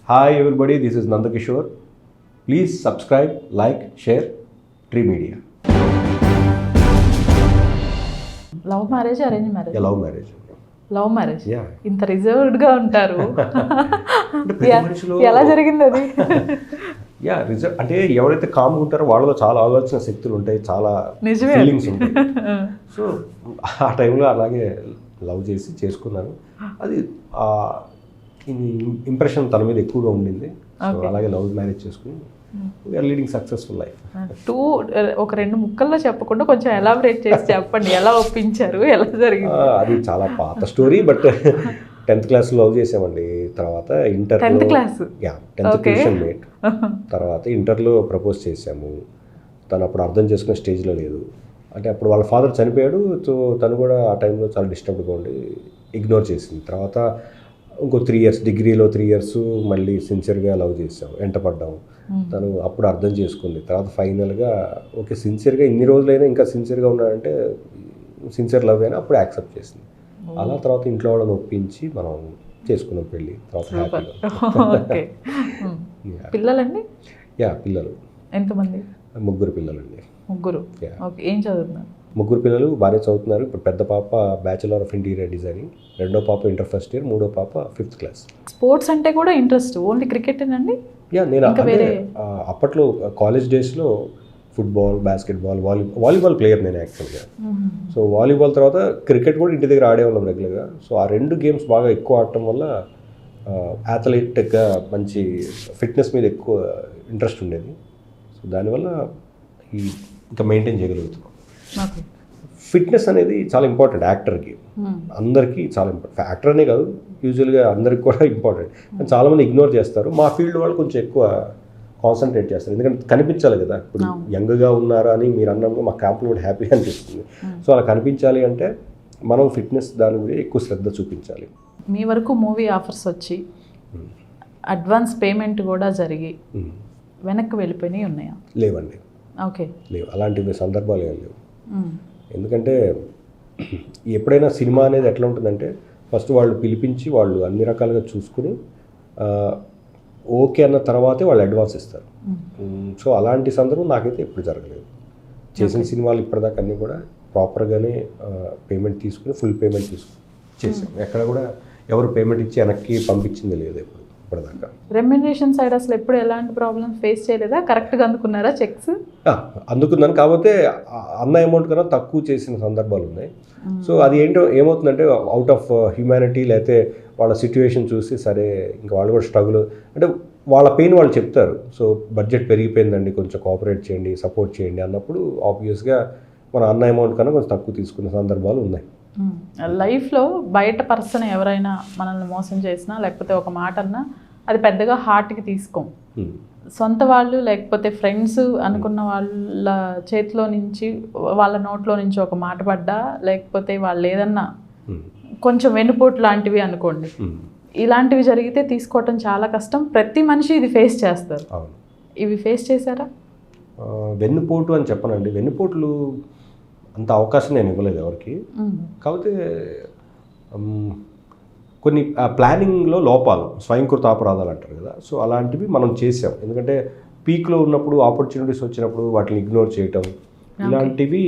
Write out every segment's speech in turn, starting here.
Hi everybody, this is Nandakishore. Please subscribe, like, share Tree Media. Love marriage arrange marriage? Love marriage. Love marriage. Yeah. ఇంత reserved గా ఉంటారు. ఎలా జరిగింది అది? Yeah reserve అంటే ఎవరైతే కామ్గా ఉంటారో వాళ్ళలో చాలా ఆలోచన శక్తులు ఉంటాయి, చాలా నిజమే. ఫీలింగ్స్ ఉంటాయి. సో ఆ టైంలో అలాగే లవ్ చేసి చేసుకున్నాను. అది ఇంప్రెషన్ తన మీద ఎక్కువగా ఉండింది. సో అలాగే లవ్ మ్యారేజ్ చేసుకుని వీఆర్ లీడింగ్ సక్సెస్ఫుల్ లైఫ్. ఒక రెండు ముక్కల్లో చెప్పకుండా కొంచెం ఎలాబరేట్ చేసి చెప్పండి, ఎలా ఒప్పించారు, ఎలా జరిగింది? అది చాలా పాత story. But 10th class love చేసామండి. తర్వాత inter 10th class 10th tuition mate. తర్వాత ఇంటర్లో ప్రపోజ్ చేసాము. తను అప్పుడు అర్థం చేసుకునే స్టేజ్లో లేదు. అంటే అప్పుడు వాళ్ళ ఫాదర్ చనిపోయాడు. సో తను కూడా ఆ టైంలో చాలా డిస్టర్బ్డ్గా ఉండి ఇగ్నోర్ చేసింది. తర్వాత ఇంకో 3 years డిగ్రీలో 3 years మళ్ళీ సిన్సియర్గా లవ్ చేసాం, వెంటపడ్డాము. తను అప్పుడు అర్థం చేసుకుంది. తర్వాత ఫైనల్గా ఓకే సిన్సియర్గా ఇన్ని రోజులైనా ఇంకా సిన్సియర్గా ఉన్నాడంటే సిన్సియర్ లవ్ అయినా అప్పుడు యాక్సెప్ట్ చేసింది. అలా తర్వాత ఇంట్లో వాళ్ళని ఒప్పించి మనం చేసుకున్నాం పెళ్ళి. తర్వాత హ్యాపీగా. పిల్లలండి? యా పిల్లలు. ఎంతమంది? 3 పిల్లలండి. 3. ఓకే. ఏం చదువుతున్నారు? 3 పిల్లలు బాగానే చదువుతున్నారు. ఇప్పుడు పెద్ద పాప బ్యాచిలర్ ఆఫ్ ఇంటీరియర్ డిజైనింగ్, రెండో పాప ఇంటర్ ఫస్ట్ ఇయర్, మూడో పాప 5th క్లాస్. స్పోర్ట్స్ అంటే కూడా ఇంట్రెస్ట్? ఓన్లీ క్రికెటేనండి? యా నేను అప్పట్లో కాలేజ్ డేస్లో ఫుట్బాల్, బాస్కెట్బాల్, వాలీబాల్ ప్లేయర్ నేను యాక్చువల్గా. సో వాలీబాల్ తర్వాత క్రికెట్ కూడా ఇంటి దగ్గర ఆడేవాళ్ళం రెగ్యులర్గా. సో ఆ 2 గేమ్స్ బాగా ఎక్కువ ఆడటం వల్ల అథ్లెటిక్గా మంచి ఫిట్నెస్ మీద ఎక్కువ ఇంట్రెస్ట్ ఉండేది. సో దానివల్ల ఇంకా మెయింటైన్ చేయగలుగుతున్నాం. ఫిట్నెస్ అనేది చాలా ఇంపార్టెంట్ యాక్టర్కి, అందరికీ చాలా ఇంపార్టెంట్. యాక్టర్ అనే కాదు, యూజువల్గా అందరికి కూడా ఇంపార్టెంట్. కానీ చాలామంది ఇగ్నోర్ చేస్తారు. మా ఫీల్డ్ వాళ్ళు కొంచెం ఎక్కువ కాన్సన్ట్రేట్ చేస్తారు. ఎందుకంటే కనిపించాలి కదా. ఇప్పుడు యంగ్గా ఉన్నారా అని మీరు అన్నప్పుడు మా క్యాంపులో కూడా హ్యాపీగా అనిపిస్తుంది. సో అలా కనిపించాలి అంటే మనం ఫిట్నెస్ దాని మీద ఎక్కువ శ్రద్ధ చూపించాలి. మీ వరకు మూవీ ఆఫర్స్ వచ్చి అడ్వాన్స్ పేమెంట్ కూడా జరిగి వెనక్కి వెళ్ళిపోయినాయి ఉన్నాయా? లేవండి. ఓకే. లేవు, అలాంటి సందర్భాలు ఏం లేవు. ఎందుకంటే ఎప్పుడైనా సినిమా అనేది ఎట్లా ఉంటుందంటే ఫస్ట్ వాళ్ళు పిలిపించి వాళ్ళు అన్ని రకాలుగా చూసుకుని ఓకే అన్న తర్వాతే వాళ్ళు అడ్వాన్స్ ఇస్తారు. సో అలాంటి సందర్భం నాకైతే ఎప్పుడు జరగలేదు. చేసిన సినిమాలు ఇప్పటిదాకా అన్నీ కూడా ప్రాపర్గానే పేమెంట్ తీసుకుని ఫుల్ పేమెంట్ తీసుకుని చేసాం. ఎక్కడ కూడా ఎవరు పేమెంట్ ఇచ్చి వెనక్కి పంపించింది లేదు ఎప్పుడు ఇప్పటిదాకా. రెమ్యునరేషన్ సైడ్ అసలు ఎప్పుడు ఎలాంటి ప్రాబ్లమ్స్ ఫేస్ చేయలేదా? కరెక్ట్గా అందుకున్నారా చెక్స్? అందుకున్నాను. కాకపోతే అన్న అమౌంట్ కన్నా తక్కువ చేసిన సందర్భాలు ఉన్నాయి. సో అది ఏమవుతుందంటే అవుట్ ఆఫ్ హ్యూమానిటీ లేకపోతే వాళ్ళ సిచ్యువేషన్ చూసి సరే ఇంకా వాళ్ళు కూడా స్ట్రగుల్ అంటే వాళ్ళ పెయిన్ వాళ్ళు చెప్తారు. సో బడ్జెట్ పెరిగిపోయిందండి, కొంచెం కోఆపరేట్ చేయండి, సపోర్ట్ చేయండి అన్నప్పుడు ఆబ్వియస్గా మన అన్న అమౌంట్ కన్నా కొంచెం తక్కువ తీసుకునే సందర్భాలు ఉన్నాయి. లైఫ్లో బయట పర్సన్ ఎవరైనా మనల్ని మోసం చేసినా లేకపోతే ఒక మాట అన్నా అది పెద్దగా హార్ట్కి తీసుకోం. సొంత వాళ్ళు లేకపోతే ఫ్రెండ్స్ అనుకున్న వాళ్ళ చేతిలో నుంచి వాళ్ళ నోట్లో నుంచి ఒక మాట పడ్డా లేకపోతే వాళ్ళు ఏదన్నా కొంచెం వెన్నుపోటు లాంటివి అనుకోండి, ఇలాంటివి జరిగితే తీసుకోవటం చాలా కష్టం. ప్రతి మనిషి ఇది ఫేస్ చేస్తారు. ఇవి ఫేస్ చేశారా? వెన్నుపోటు అని చెప్పనండి. వెన్నుపోట్లు అంత అవకాశం నేను ఇవ్వలేదు ఎవరికి. కాకపోతే కొన్ని ప్లానింగ్లో లోపాలు, స్వయంకృత అపరాధాలు అంటారు కదా. సో అలాంటివి మనం చేసాం. ఎందుకంటే పీక్లో ఉన్నప్పుడు ఆపర్చునిటీస్ వచ్చినప్పుడు వాటిని ఇగ్నోర్ చేయటం, ఇలాంటివి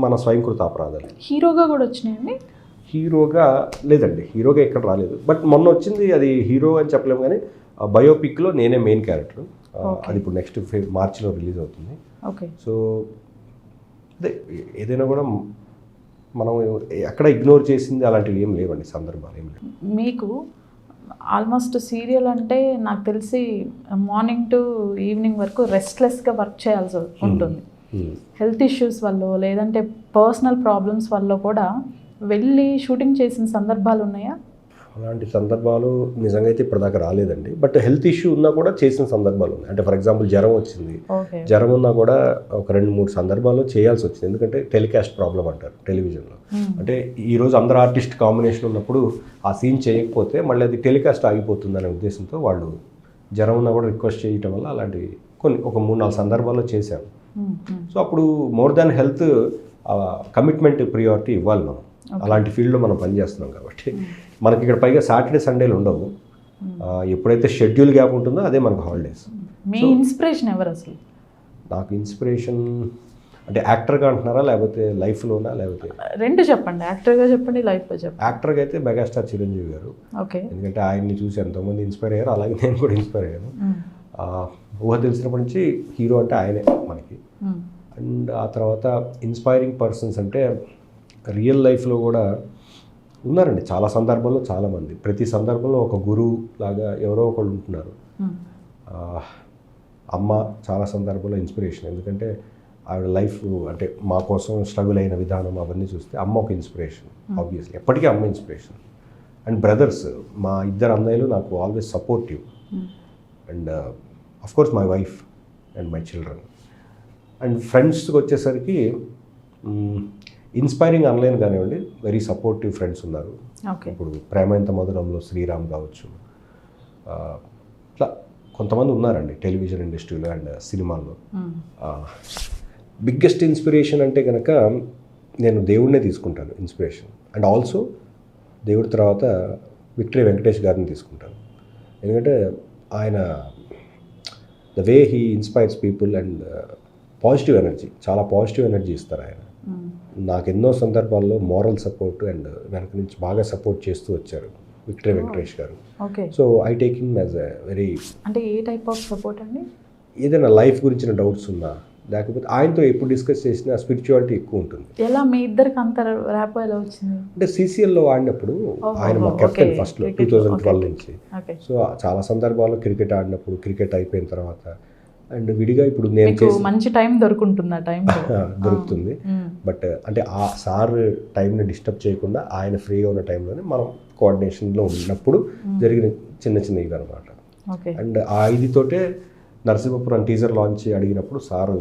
మన స్వయంకృత అపరాధాలు. హీరోగా కూడా వచ్చినాయండి? హీరోగా లేదండి, హీరోగా ఎక్కడ రాలేదు. బట్ మొన్న వచ్చింది, అది హీరో అని చెప్పలేము కానీ బయోపిక్లో నేనే మెయిన్ క్యారెక్టర్. అది ఇప్పుడు నెక్స్ట్ మార్చిలో రిలీజ్ అవుతుంది. ఓకే. సో అదే ఏదైనా కూడా మనం ఎక్కడ ఇగ్నోర్ చేసింది అలాంటివి ఏం లేవండి, సందర్భాలు ఏం లేవు. మీకు ఆల్మోస్ట్ సీరియల్ అంటే నాకు తెలిసి మార్నింగ్ టు ఈవినింగ్ వరకు రెస్ట్లెస్గా వర్క్ చేయాల్సి ఉంటుంది. హెల్త్ ఇష్యూస్ వల్ల లేదంటే పర్సనల్ ప్రాబ్లమ్స్ వల్ల కూడా వెళ్ళి షూటింగ్ చేసిన సందర్భాలు ఉన్నాయా? అలాంటి సందర్భాలు నిజంగా అయితే ఇప్పటిదాకా రాలేదండి. బట్ హెల్త్ ఇష్యూ ఉన్నా కూడా చేసిన సందర్భాలు ఉన్నాయి. అంటే ఫర్ ఎగ్జాంపుల్ జ్వరం వచ్చింది, జ్వరం ఉన్నా కూడా ఒక 2-3 సందర్భాల్లో చేయాల్సి వచ్చింది. ఎందుకంటే టెలికాస్ట్ ప్రాబ్లం అంటారు టెలివిజన్లో. అంటే ఈరోజు అందరు ఆర్టిస్ట్ కాంబినేషన్ ఉన్నప్పుడు ఆ సీన్ చేయకపోతే మళ్ళీ అది టెలికాస్ట్ ఆగిపోతుంది అనే ఉద్దేశంతో వాళ్ళు జ్వరం ఉన్నా కూడా రిక్వెస్ట్ చేయటం వల్ల అలాంటివి ఒక 3-4 సందర్భాల్లో చేశాం. సో అప్పుడు more than health commitment priority ఇవ్వాలి మనం. అలాంటి ఫీల్డ్లో మనం పనిచేస్తున్నాం కాబట్టి మనకి ఇక్కడ పైగా సాటర్డే సండేలు ఉండవు. ఎప్పుడైతే షెడ్యూల్ గ్యాప్ ఉంటుందో అదే మనకు హాలిడేస్. మీ ఇన్స్పిరేషన్ ఎవరు అసలు? నాకు ఇన్స్పిరేషన్ అంటే యాక్టర్గా అంటున్నారా లేకపోతే లైఫ్లోనా లేకపోతే? రెండు చెప్పండి, యాక్టర్గా చెప్పండి, లైఫ్లో చెప్పండి. యాక్టర్గా అయితే మెగాస్టార్ చిరంజీవి గారు. ఓకే. ఎందుకంటే ఆయన్ని చూసి ఎంతోమంది ఇన్స్పైర్ అయ్యారు, అలాగే నేను కూడా ఇన్స్పైర్ అయ్యాను. ఊహ తెలిసినప్పటి నుంచి హీరో అంటే ఆయనే మనకి. అండ్ ఆ తర్వాత ఇన్స్పైరింగ్ పర్సన్స్ అంటే రియల్ లైఫ్లో కూడా ఉన్నారండి చాలా సందర్భాల్లో, చాలామంది. ప్రతి సందర్భంలో ఒక గురువు లాగా ఎవరో ఒకళ్ళు ఉంటున్నారు. అమ్మ చాలా సందర్భంలో ఇన్స్పిరేషన్, ఎందుకంటే ఆవిడ లైఫ్ అంటే మా కోసం స్ట్రగుల్ అయిన విధానం అవన్నీ చూస్తే అమ్మ ఒక ఇన్స్పిరేషన్ ఆబ్వియస్లీ, ఎప్పటికీ అమ్మ ఇన్స్పిరేషన్. అండ్ బ్రదర్స్, మా ఇద్దరు అన్నయ్యలు నాకు always supportive. And of course my wife and my children. And ఫ్రెండ్స్కి వచ్చేసరికి ఇన్స్పైరింగ్ అనలేను కానివ్వండి, వెరీ సపోర్టివ్ ఫ్రెండ్స్ ఉన్నారు. ఇప్పుడు ప్రేమ ఎంత మధురంలో శ్రీరామ్ కావచ్చు, ఇట్లా కొంతమంది ఉన్నారండి టెలివిజన్ ఇండస్ట్రీలో అండ్ సినిమాల్లో. బిగ్గెస్ట్ ఇన్స్పిరేషన్ అంటే కనుక నేను దేవుడినే తీసుకుంటాను ఇన్స్పిరేషన్. అండ్ ఆల్సో దేవుడి తర్వాత విక్టరీ వెంకటేష్ గారిని తీసుకుంటాను. ఎందుకంటే ఆయన the way he inspires people and positive energy, చాలా పాజిటివ్ ఎనర్జీ ఇస్తారు ఆయన. నాకు ఎన్నో సందర్భాల్లో మోరల్ సపోర్ట్ అండ్ వెనక నుంచి బాగా సపోర్ట్ చేస్తూ వచ్చారు విక్టరీ వెంకటేష్ గారు. So I take him as a very. అంటే ఏ టైప్ ఆఫ్ సపోర్ట్ అండి? ఏదైనా లైఫ్ గురించిన డౌట్స్ ఉన్నా, లేకపోతే ఆయనతో ఎప్పుడు డిస్కస్ చేసినా స్పిరిచువాలిటీ ఎక్కువ ఉంటుంది. ఎలా మీ ఇద్దరికి అంత ర్యాప్ ఎలా వచ్చింది? అంటే CCLలో ఆడినప్పుడు ఆయన మా కెప్టెన్ ఫస్ట్లో 2012 నుంచి. సో చాలా సందర్భాల్లో క్రికెట్ ఆడినప్పుడు, క్రికెట్ అయిపోయిన తర్వాత అండ్ విడిగా ఇప్పుడు నేను మంచి టైం దొరుకుంటుంది, ఆ టైం దొరుకుతుంది. బట్ అంటే ఆ సార్ టైంని డిస్టర్బ్ చేయకుండా ఆయన ఫ్రీగా ఉన్న టైంలోనే మనం కోఆర్డినేషన్లో ఉన్నప్పుడు జరిగిన చిన్న చిన్న ఇవి అనమాట. అండ్ ఆ ఇదితోటే నరసింహపురం టీజర్ లాంచ్ అడిగినప్పుడు సారు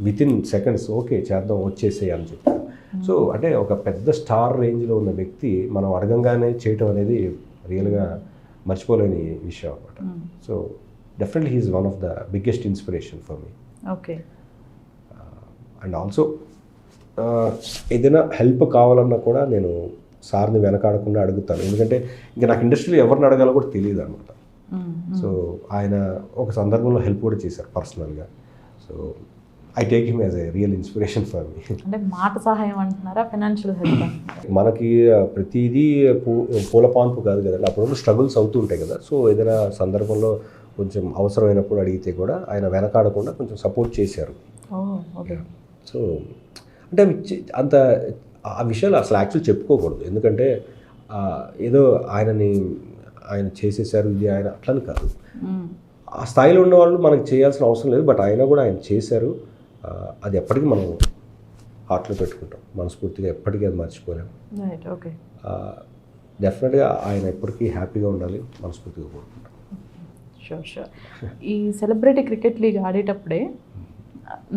వితిన్ సెకండ్స్ ఓకే చేద్దాం వచ్చేసేయి అని చెప్పారు. సో అంటే ఒక పెద్ద స్టార్ రేంజ్లో ఉన్న వ్యక్తి మనం అడగంగానే చేయటం అనేది రియల్గా మర్చిపోలేని విషయం అనమాట. So definitely he's one of the biggest inspiration for me. Okay. And also ఏదైనా హెల్ప్ కావాలన్నా కూడా నేను సార్ని వెనకాడకుండా అడుగుతాను, ఎందుకంటే ఇంకా నాకు ఇండస్ట్రీలో ఎవరిని అడగాలో కూడా తెలియదు అనమాట. సో ఆయన ఒక సందర్భంలో హెల్ప్ కూడా చేశారు పర్సనల్గా. So I take him as a real inspiration for మీ. అంటే మాట సహాయం అంటున్నారా, ఫైనాన్షియల్ హెల్ప్? మనకి ప్రతిదీ పూల పాన్పు కాదు కదండి, అప్పుడు స్ట్రగుల్స్ అవుతూ ఉంటాయి కదా. సో ఏదైనా సందర్భంలో కొంచెం అవసరమైనప్పుడు అడిగితే కూడా ఆయన వెనకాడకుండా కొంచెం సపోర్ట్ చేశారు. సో అంటే అంత ఆ విషయాలు అసలు యాక్చువల్ చెప్పుకోకూడదు, ఎందుకంటే ఏదో ఆయన చేసేసారు ఇది ఆయన అట్లని కాదు. ఆ స్థాయిలో ఉన్న వాళ్ళు మనకి చేయాల్సిన అవసరం లేదు, బట్ అయినా కూడా ఆయన చేశారు. అది ఎప్పటికీ మనం హార్ట్లో పెట్టుకుంటాం, మనస్ఫూర్తిగా ఎప్పటికీ అది మర్చిపోలేము. డెఫినెట్గా ఆయన ఎప్పటికీ హ్యాపీగా ఉండాలి మనస్ఫూర్తిగా కోరుకుంటాం. షూర్. ఈ సెలబ్రిటీ క్రికెట్ లీగ్ ఆడేటప్పుడే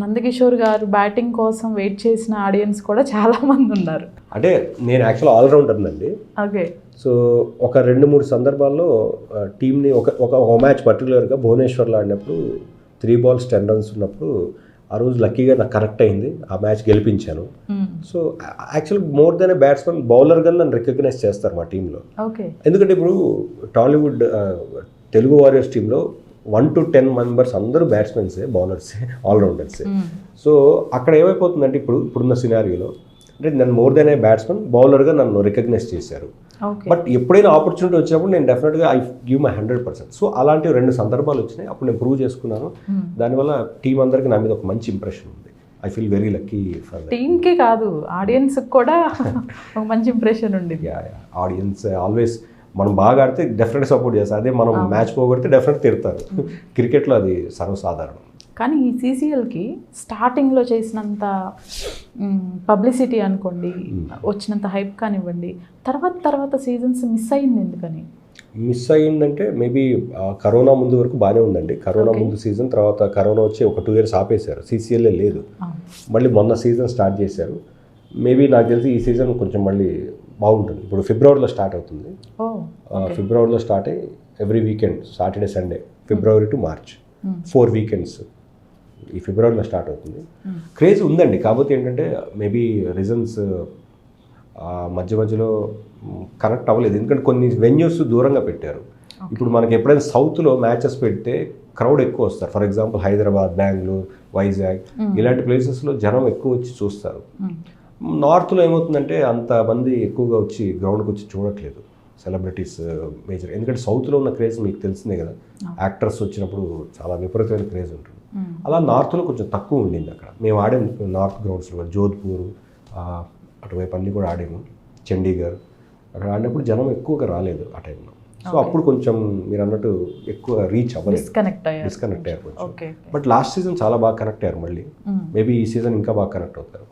నందకిషోర్ గారు బ్యాటింగ్ కోసం వెయిట్ చేసిన ఆడియన్స్ కూడా చాలామంది ఉన్నారు. అంటే నేను యాక్చువల్ ఆల్రౌండర్ అండి. ఓకే. సో ఒక 2-3 సందర్భాల్లో టీంని ఒక మ్యాచ్ పర్టికులర్గా భువనేశ్వర్లో ఆడినప్పుడు 3 balls 10 runs ఉన్నప్పుడు ఆ రోజు లక్కీగా నాకు కరెక్ట్ అయింది, ఆ మ్యాచ్ గెలిపించాను. So actual more than a batsman, బౌలర్గా నన్ను రికగ్నైజ్ చేస్తారు మా టీంలో. ఎందుకంటే ఇప్పుడు టాలీవుడ్ తెలుగు వారియర్స్ టీంలో 1 to 10 members అందరూ బ్యాట్స్మెన్సే, బౌలర్సే, ఆల్రౌండర్సే. సో అక్కడ ఏమైపోతుందంటే ఇప్పుడున్న సినారియోలో అంటే నన్ను మోర్ దెన్ ఏ బ్యాట్స్మెన్, బౌలర్గా నన్ను రికగ్నైజ్ చేశారు. బట్ ఎప్పుడైనా ఆపర్చునిటీ వచ్చినప్పుడు నేను డెఫినెట్గా ఐ గివ్ మై 100%. సో అలాంటి 2 సందర్భాలు వచ్చినాయి, అప్పుడు నేను ప్రూవ్ చేసుకున్నాను. దానివల్ల టీం అందరికీ నా మీద ఒక మంచి ఇంప్రెషన్ ఉంది. I feel very lucky for that. టీంకే కాదు, ఆడియన్స్కి కూడా ఒక మంచి ఇంప్రెషన్ ఉంది. ఆడియన్స్ ఆల్వేస్ మనం బాగా ఆడితే డెఫినెట్గా సపోర్ట్ చేస్తారు, అదే మనం మ్యాచ్ పోగొడితే డెఫినెట్ తిడతారు. క్రికెట్లో అది సర్వసాధారణం. కానీ ఈ CCLకి స్టార్టింగ్లో చేసినంత పబ్లిసిటీ అనుకోండి, వచ్చినంత హైప్ కానివ్వండి, తర్వాత సీజన్స్ మిస్ అయింది. ఎందుకని మిస్ అయ్యిందంటే మేబీ కరోనా ముందు వరకు బాగానే ఉందండి. కరోనా ముందు సీజన్, తర్వాత కరోనా వచ్చి ఒక 2 years ఆపేశారు, CCL లేదు. మళ్ళీ మొన్న సీజన్ స్టార్ట్ చేశారు. మేబీ నాకు తెలిసి ఈ సీజన్ కొంచెం మళ్ళీ బాగుంటుంది. ఇప్పుడు ఫిబ్రవరిలో స్టార్ట్ అవుతుంది. ఫిబ్రవరిలో స్టార్ట్ అయ్యి every weekend Saturday Sunday, February to March 4 weekends ఈ ఫిబ్రవరిలో స్టార్ట్ అవుతుంది. క్రేజ్ ఉందండి, కాకపోతే ఏంటంటే మేబీ రీజన్స్ మధ్యలో కనెక్ట్ అవ్వలేదు, ఎందుకంటే కొన్ని వెన్యూస్ దూరంగా పెట్టారు. ఇప్పుడు మనకి ఎప్పుడైనా సౌత్లో మ్యాచెస్ పెడితే క్రౌడ్ ఎక్కువ వస్తారు. ఫర్ ఎగ్జాంపుల్ హైదరాబాద్, బెంగళూరు, వైజాగ్ ఇలాంటి ప్లేసెస్లో జనం ఎక్కువ వచ్చి చూస్తారు. నార్త్లో ఏమవుతుందంటే అంతమంది ఎక్కువగా వచ్చి గ్రౌండ్కి వచ్చి చూడట్లేదు సెలబ్రిటీస్ మేజర్. ఎందుకంటే సౌత్లో ఉన్న క్రేజ్ మీకు తెలిసిందే కదా, యాక్టర్స్ వచ్చినప్పుడు చాలా విపరీతమైన క్రేజ్ ఉంటుంది. అలా నార్త్లో కొంచెం తక్కువ ఉండింది అక్కడ. మేము ఆడాము నార్త్ గ్రౌండ్స్లో, జోధ్పూర్ అటువైపు అన్నీ కూడా ఆడాము, చండీగఢ్. అక్కడ ఆడినప్పుడు జనం ఎక్కువగా రాలేదు ఆ టైంలో. సో అప్పుడు కొంచెం మీరు అన్నట్టు ఎక్కువ రీచ్ అవ్వలేదు, డిస్కనెక్ట్ అయ్యారు కొంచెం. బట్ లాస్ట్ సీజన్ చాలా బాగా కనెక్ట్ అయ్యారు. మళ్ళీ మేబీ ఈ సీజన్ ఇంకా బాగా కనెక్ట్ అవుతారు.